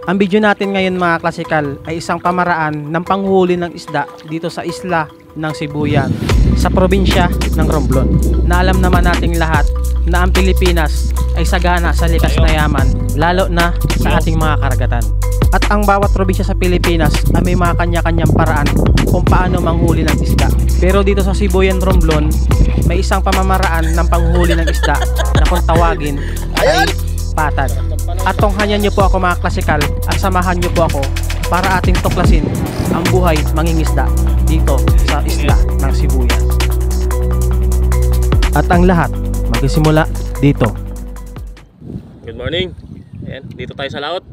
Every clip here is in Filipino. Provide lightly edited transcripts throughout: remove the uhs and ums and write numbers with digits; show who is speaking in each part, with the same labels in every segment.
Speaker 1: Ang video natin ngayon mga klasikal ay isang pamaraan ng panghuli ng isda dito sa isla ng Sibuyan sa probinsya ng Romblon. Na alam naman nating lahat na ang Pilipinas ay sagana sa likas na yaman, lalo na sa ating mga karagatan. At ang bawat probinsya sa Pilipinas ay may mga kanya-kanyang paraan kung paano manghuli ng isda. Pero dito sa Sibuyan, Romblon, may isang pamamaraan ng panghuli ng isda na kung tawagin ay patad. At tunghayan niyo po ako mga klasikal at samahan niyo po ako para ating tuklasin ang buhay mangingisda dito sa isla ng Sibuyan. At ang lahat magsisimula dito.
Speaker 2: Good morning. Ayan, dito tayo sa laot.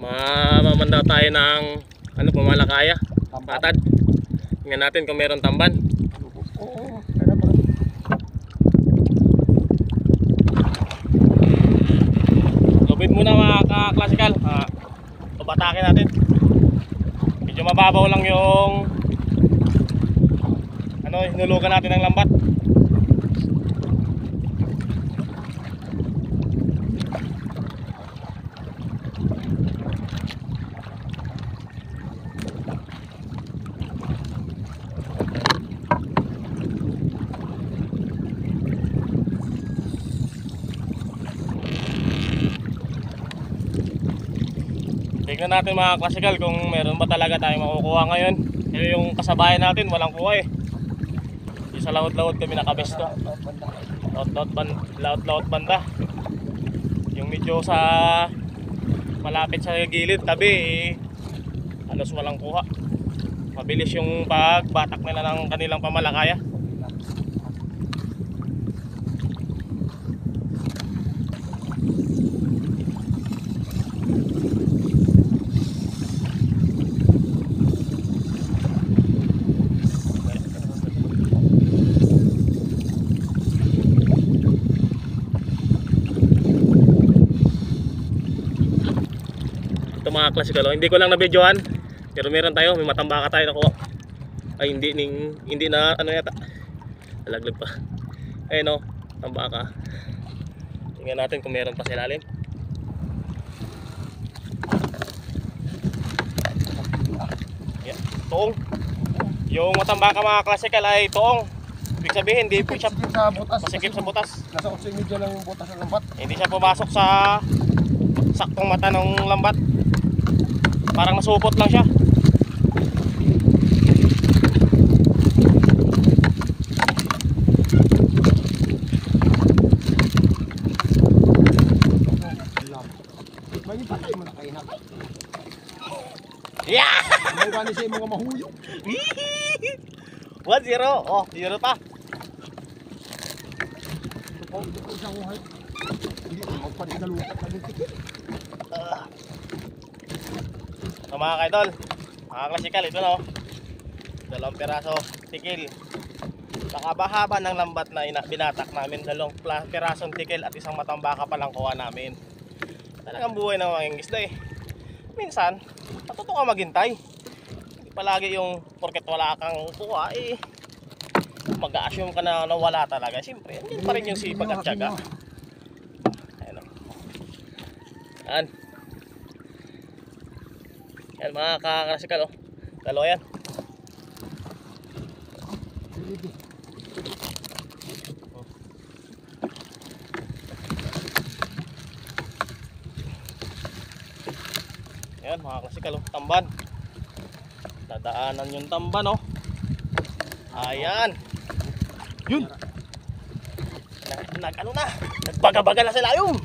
Speaker 2: Mamanda tayo ng pamalakaya, patad. Tingnan natin kung meron tamban. Lubid muna mga ka-classical. Pabatakin natin. Medyo mababaw lang yung hinulugan natin ng lambat. Tignan natin mga klasikal kung meron ba talaga tayong makukuha ngayon. Yung kasabayan natin walang kuha eh. Yung sa laot-laot kami nakabesto. Laot-laot banda. Yung medyo sa malapit sa gilid tabi halos walang kuha. Mabilis yung pagbatak nila ng kanilang pamalakaya. Mga klasikal, hindi ko lang na-videohan pero meron tayo, may matambaka tayo nakuha. Ay hindi na yata nalaglag pa. Ayun tambaka. Tingnan natin kung meron pa sa ilalim. Yeah, toong. Yung matambaka mga klasikal ay toong. Ibig sabihin hindi po siya masikip sa butas.
Speaker 3: Nasa 8.5 lang yung butas ng lambat.
Speaker 2: Hindi siya pumasok sa saktong mata ng lambat. Parang nasupot lang siya.
Speaker 3: May patay mo na kayo na.
Speaker 2: Yeah!
Speaker 3: May gani siya mga mahuyok.
Speaker 2: 1-0. Oh, 0 pa.
Speaker 3: Hindi magpanigalukat na yung tikit.
Speaker 2: Mga kaidol, mga klasikal, ito na dalawang piraso tikil. Nakabahaba ng lambat na binatak namin, dalawang pirasong tikil at isang matambaka pa lang kuha namin. Talagang buhay ng mga isda eh. Minsan matuto ka maghintay. Hindi palagi yung porket wala kang kuha mag-a-assume ka na wala talaga. Siyempre hindi pa rin yung sipag at tiyaga. Ayan yan. Yan mga ka-klasikal dalawa yan. Yan mga klasikal tamban. Dadaanan yung tamban ayan. Yun. Nagbaga-baga na sila yung.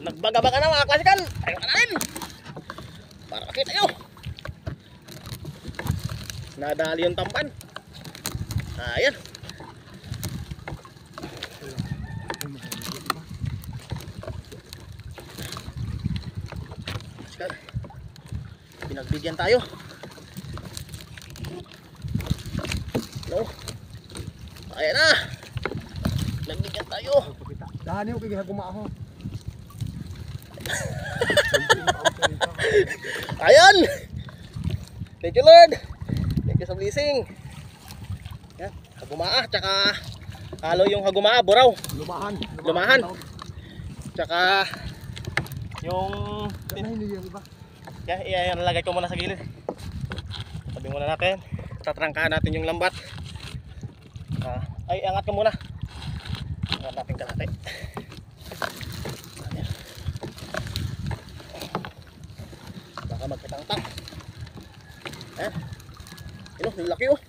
Speaker 2: Nagbaga-baga na mga klasikal. Ayun ka na rin. Para makita nyo. Nadali yung tamban. Ayan. Pinagbigyan tayo. Ayan na. Pinagbigyan tayo.
Speaker 3: Dahani ko kaya gumaho.
Speaker 2: Ayan. Thank you Lord. Thank you sa blessing. Yan, hagumaa tsaka halo yung hagumaa, buraw.
Speaker 3: Lumahan.
Speaker 2: Lumahan. Tsaka Yung
Speaker 3: Kanahin niyo yung iba.
Speaker 2: yan, nalagay ko muna sa gilid. Tabi muna natin. Tatrangkaan natin yung lambat. Ay, angat ka muna. Angat natin kalate. Ayan. Baka magkatang-tang. Ayan. Yung laki oh.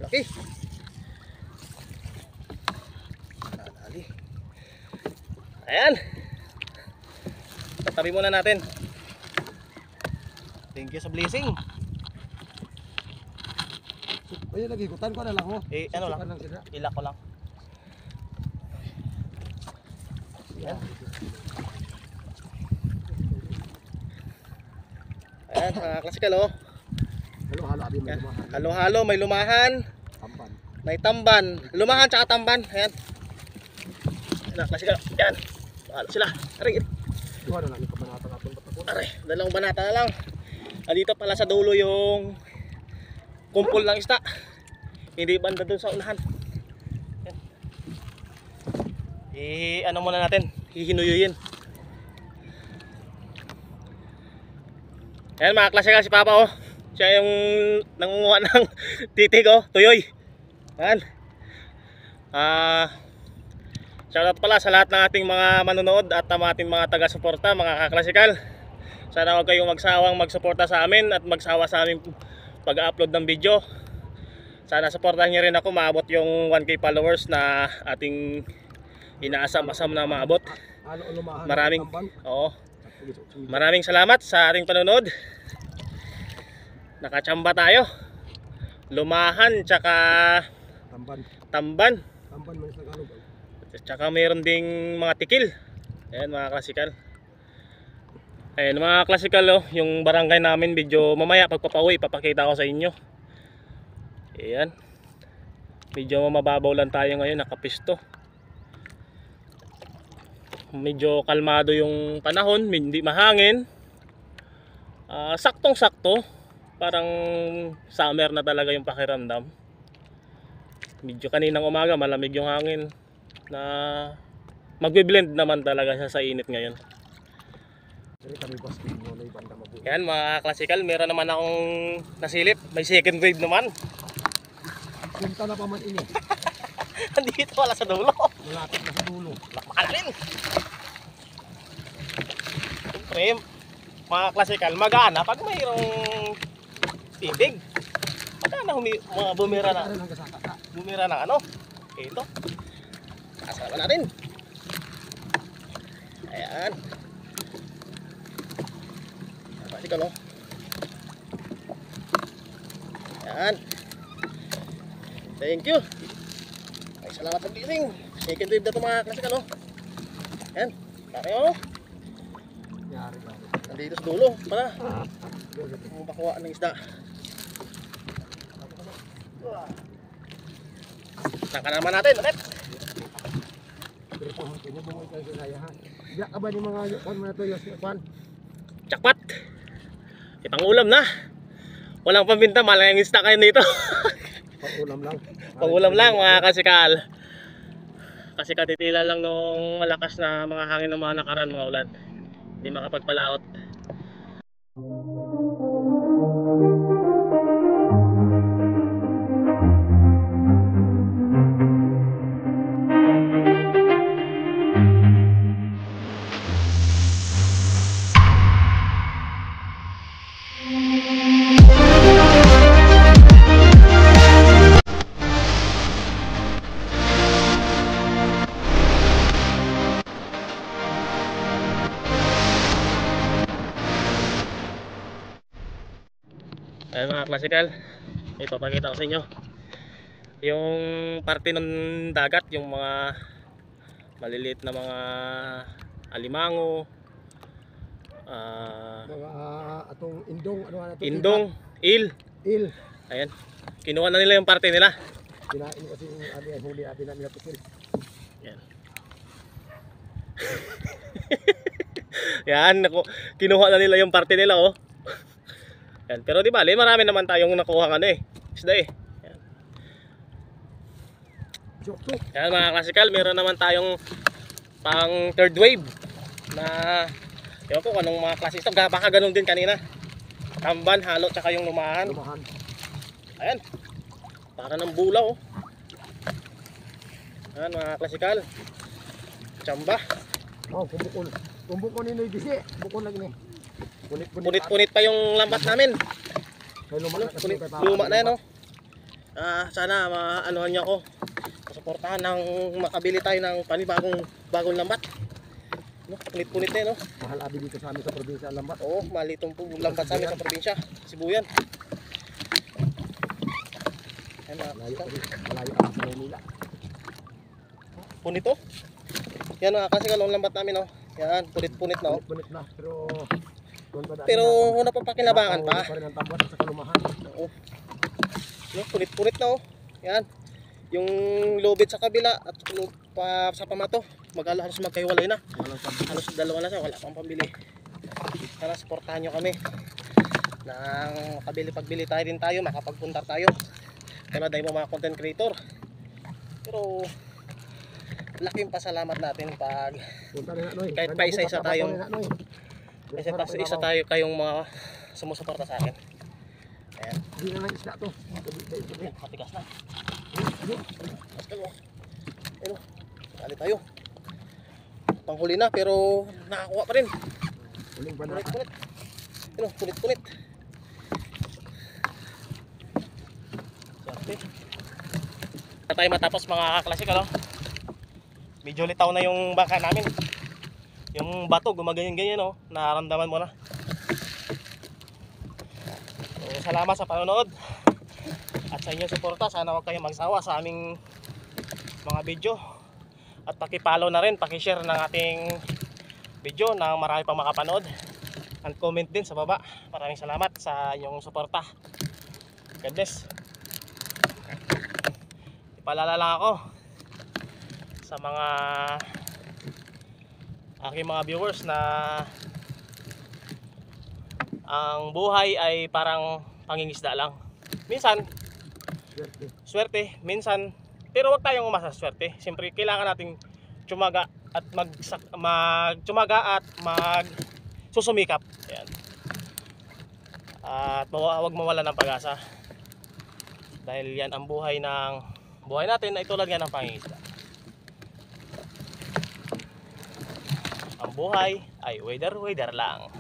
Speaker 2: Laki. Nadali. Ayan. Tatabi muna natin. Thank you sa blessing.
Speaker 3: Ayun, nagigutan ko na lang oh.
Speaker 2: Ano lang?
Speaker 3: Susukan lang sila.
Speaker 2: Ilak ko lang. Ayan. Ayan, mga klasikal oh.
Speaker 3: Halo-halo, abi may lumahan.
Speaker 2: Halo-halo, may lumahan,
Speaker 3: Tampan.
Speaker 2: may tamban. Lumahan tsaka tamban. Ayan. Ayan, klasikal. Ayan. Halo sila. Aray,
Speaker 3: Duha na lang yung kabanata natin ba't ako.
Speaker 2: aray. Dalawang banata na lang. Dito pala sa dulo yung kumpol ng isda. Hindi banda dun sa unahan. Ayan. Ano muna natin? Hihinuyuyin. Ayan mga klasikal, si Papa oh. Siya yung nangunguha ng titig oh, tuyoy. Ayan. Shoutout pala sa lahat ng ating mga manonood at ating mga taga-suporta, mga kaklasikal. Sana huwag kayong magsawang magsuporta sa amin at magsawa sa aming pag-upload ng video. Sana suportahan niyo rin ako, maabot yung 1K followers na ating inaasam-asam na maabot.
Speaker 3: Halo lumahan.
Speaker 2: Maraming
Speaker 3: Tampan.
Speaker 2: maraming salamat sa ating panonood. Nakachamba tayo. Lumahan tsaka
Speaker 3: Tamban.
Speaker 2: tamban.
Speaker 3: Tamban man sa Tagalog.
Speaker 2: Tsaka mayroon ding mga tikil. Ayan mga klasikal. Ayan mga klasikal oh, yung barangay namin video mamaya pagpapauwi papakita ko sa inyo. Ayan. Medyo mababaw lang tayo ngayon, nakapisto. Medyo kalmado yung panahon, hindi mahangin. Saktong sakto. Parang summer na talaga yung pakiramdam. Medyo kaninang umaga malamig yung hangin na magbe-blend naman talaga siya sa init ngayon. Yan mga klasikal, meron naman akong nasilip. May second wave naman.
Speaker 3: Punta na pa man ini.
Speaker 2: Andito wala sa dulo.
Speaker 3: Malapit na sa dulo.
Speaker 2: Makalin. Siyempre, mga klasikal, magana pag mayroong tibig. Magana bumira na. Bumira ng ano? Ito. Kasama natin. Ayan. Klasikal oh. Ayan. Thank you. Ay, salamat sa blessing. Second wave na ito mga klasikal oh. Ayan. Laki oh.
Speaker 3: Yari.
Speaker 2: Nandito sa dulo. Para. Makuha ng isda. Saka naman natin ulit.
Speaker 3: Diyak ka ba ni mga yukan mo na ito yung yukan?
Speaker 2: Jackpot. Ipang-ulam na. Walang pambinta, malang isda kayo dito.
Speaker 3: Pang-ulam lang.
Speaker 2: Pang-ulam lang mga kasikal. Kasi katitila lang nung malakas na mga hangin ng mga nakaraan, mga ulan. Hindi makapagpalaot. Ayan mga klasikal, ipapakita ko sa inyo yung parte ng dagat, yung mga maliliit na mga alimango,
Speaker 3: Mga atong indong, ano na ito?
Speaker 2: indong, il. Ayan, kinuha na nila yung parte nila.
Speaker 3: Kinain kasi yung abi ay huli abi namin na tukil.
Speaker 2: Yan. Yan, kinuha na nila yung parte nila oh. Yan, pero di bale, marami naman tayong nakuha ano eh. Isda eh. Yan.
Speaker 3: Joke.
Speaker 2: Yan mga klasikal, meron naman tayong pang third wave. na ewan ko kung anong mga klase ito. Baka ganun din kanina. Tamban, halo, tsaka yung lumahan.
Speaker 3: Lumahan.
Speaker 2: Ayan. Para ng bulaw. Ayan mga klasikal. Tsamba.
Speaker 3: Oh, kumbukon. Kumbukon ni Disi. Bukon lagi ni.
Speaker 2: Punit-punit pa yung lambat namin.
Speaker 3: Kay luma na kasi kay Papa.
Speaker 2: Luma na yan, oh. Sana maanuhan niyo ako. Suportahan ng makabili tayo ng bagong lambat. No, punit-punit na, no.
Speaker 3: Mahal abi dito sa amin sa probinsya ang lambat.
Speaker 2: Oo, malitong po lambat sa amin sa probinsya, Sibuyan. Ayan,
Speaker 3: Malayo ang sa Manila.
Speaker 2: punit, oh. Yan kasi kalong lambat namin, oh. Yan, punit-punit na, oh.
Speaker 3: Punit na pero
Speaker 2: Pero una pa pakinabangan pa.
Speaker 3: Pa rin ang tambot sa kalumahan.
Speaker 2: Oo. No, punit-punit na, oh. Yan. Yung lubid sa kabila at sa pamato, halos magkahiwalay na.
Speaker 3: Walang tambot.
Speaker 2: Halos dalawa na siya, wala pang pambili. Sana supportahan nyo kami. Nang pagbili tayo din tayo, makapagpunta tayo. Kaya dahil mga content creator. Pero laking pasalamat natin pag kahit pa isa-isa tayong isa tayo kayong mga sumusuporta sa akin. Ayan.
Speaker 3: Hindi na lang isda to.
Speaker 2: Ayan, matigas na. Matigas ka, oh. Ayun, sali tayo. Panghuli na pero nakakuha pa rin.
Speaker 3: Uling banata.
Speaker 2: Punit-punit. Ayun, punit-punit. Swerte. Na tayo matapos mga kaklasik, ano? Medyo litaw na yung bangka namin. Yung bato gumaganyan-ganyan, oh. Nararamdaman mo na. So, salamat sa panonood at sa inyong suporta. Sana huwag kayong magsawa sa aming mga video. At paki-follow na rin, paki-share ng ating video na marami pang makapanood. And comment din sa baba. Maraming salamat sa inyong suporta. God bless. Ipaalala lang ako sa mga aking mga viewers na ang buhay ay parang pangingisda lang. Minsan swerte, minsan, pero wag tayong umasa sa swerte. Siyempre kailangan nating tsumaga at susumikap. Ayan. At wag mawala ng pag-asa. Dahil yan ang buhay natin ay tulad nga ng pangingisda. Ang buhay ay weather lang.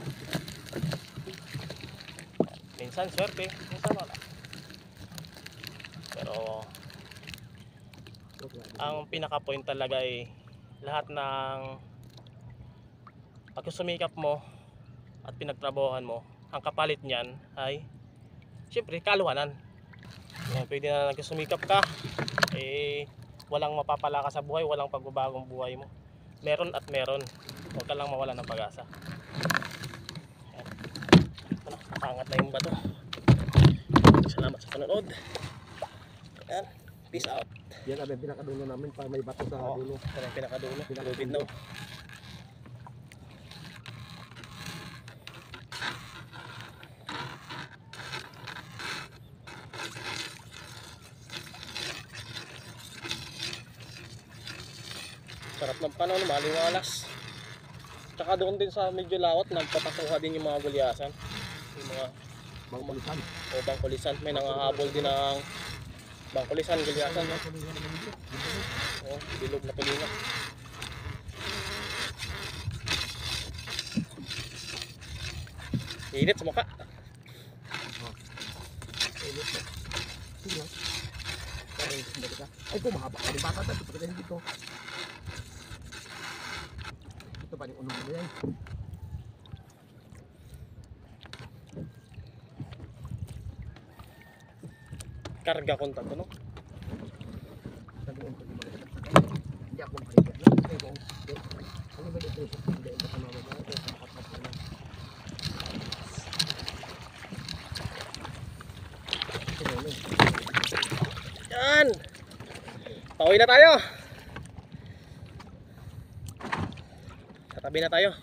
Speaker 2: Minsan swerte, minsan wala. Pero ang pinaka point talaga ay lahat ng pagsusumikap mo at pinagtrabahuhan mo, ang kapalit niyan ay siyempre kaluhanan. Yan, pwede na nagsusumikap ka, walang mapapala ka sa buhay, walang pagbabagong buhay mo. Meron at meron. Huwag ka lang mawala ng pag-asa. Nakangat na yung bato. Salamat sa panonood. Ayan. Peace out.
Speaker 3: Yan ang pinakadulo namin para may bato sa dulo.
Speaker 2: Yan ang pinakadulo. Lubid na. Sarap ng panahon, maliwalas. Tsaka doon din sa medyo lawat, nagpapakuha din yung mga gulyasan. Yung mga
Speaker 3: Bangkulisan.
Speaker 2: bangkulisan. May nangahabol din ng bangkulisan, gulyasan. No? Bilog na tulinga. Init sa mukha.
Speaker 3: Ay, kumahaba ka rin bata tayo. Pagkatahin dito. Ito pa rin unong mo yan.
Speaker 2: Karga konta to, no?
Speaker 3: Sabihin ko di ba? Hindi ako makikinig. Ano ba dito sa hindi ito sa mga mga ito? Makapapos na.
Speaker 2: Yan! Pauwi na tayo! Tatabi na tayo.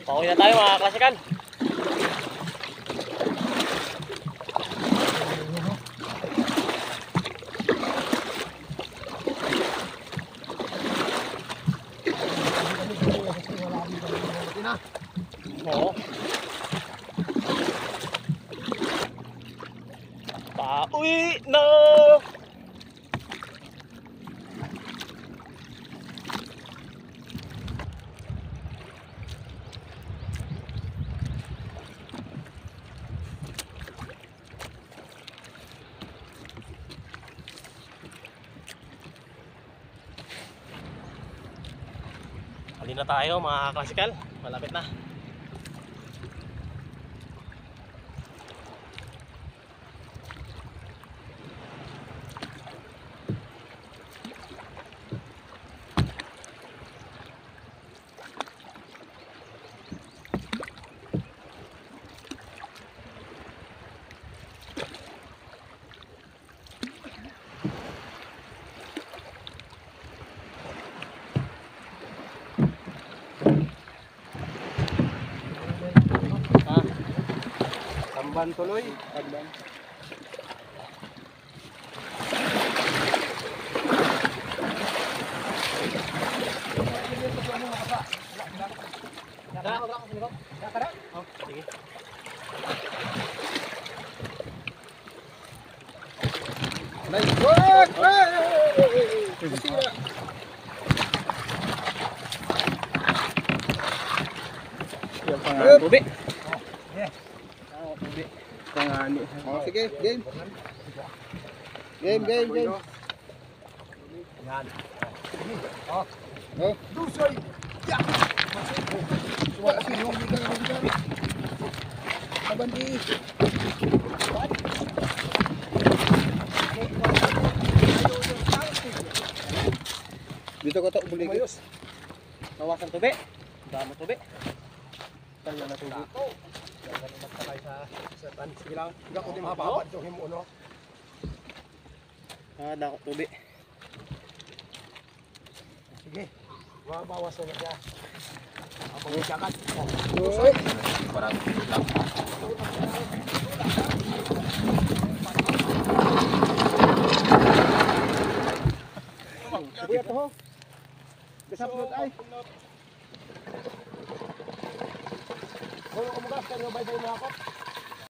Speaker 2: Pauwi na tayo mga klasikal. Oo. Pauwi na! Hali na tayo mga klasikal. Malapit na.
Speaker 3: Tamban tuloy. Tamban.
Speaker 2: Sige.
Speaker 3: Nice work!
Speaker 1: Yung pangalan. Tubi.
Speaker 3: Pangani. Oh, sige, game. Game. Yan. Oh. Oh. Dusoy. Ya. Wala si yung bigang. Abandi. Dito ko to bulig.
Speaker 1: Bawasan tubi. Damo tubi.
Speaker 3: Tayo na tubi. Sige lang. Hindi ko din mababa ito himo no.
Speaker 1: Dako tubi.
Speaker 3: Sige. Bawas na siya. Abang jagat. Dusoy. Parang lang. Buya to ho. Besapnot ay. Kung umugas ka nyo ba sa mga akot?